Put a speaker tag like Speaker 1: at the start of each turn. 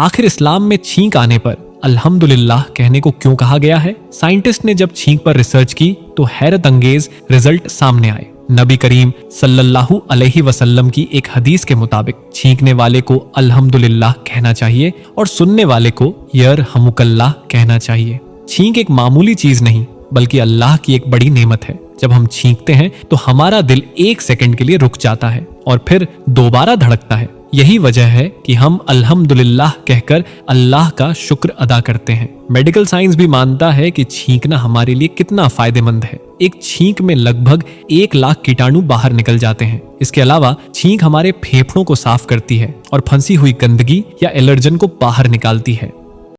Speaker 1: आखिर इस्लाम में छींक आने पर अल्हम्दुलिल्लाह कहने को क्यों कहा गया है? साइंटिस्ट ने जब छींक पर रिसर्च की तो हैरत अंगेज रिजल्ट सामने आए। नबी करीम सल्लल्लाहु अलैहि वसल्लम की एक हदीस के मुताबिक छींकने वाले को अल्हम्दुलिल्लाह कहना चाहिए और सुनने वाले को यरहमुकल्लाह कहना चाहिए। छींक एक मामूली चीज नहीं बल्कि अल्लाह की एक बड़ी नेमत है। जब हम छींकते हैं तो हमारा दिल 1 सेकंड के लिए रुक जाता है और फिर दोबारा धड़कता है। यही वजह है कि हम अल्हम्दुलिल्लाह कहकर अल्लाह का शुक्र अदा करते हैं। मेडिकल साइंस भी मानता है कि छींकना हमारे लिए कितना फायदेमंद है। एक छींक में लगभग 1 लाख कीटाणु बाहर निकल जाते हैं। इसके अलावा छींक हमारे फेफड़ों को साफ करती है और फंसी हुई गंदगी या एलर्जन को बाहर निकालती है।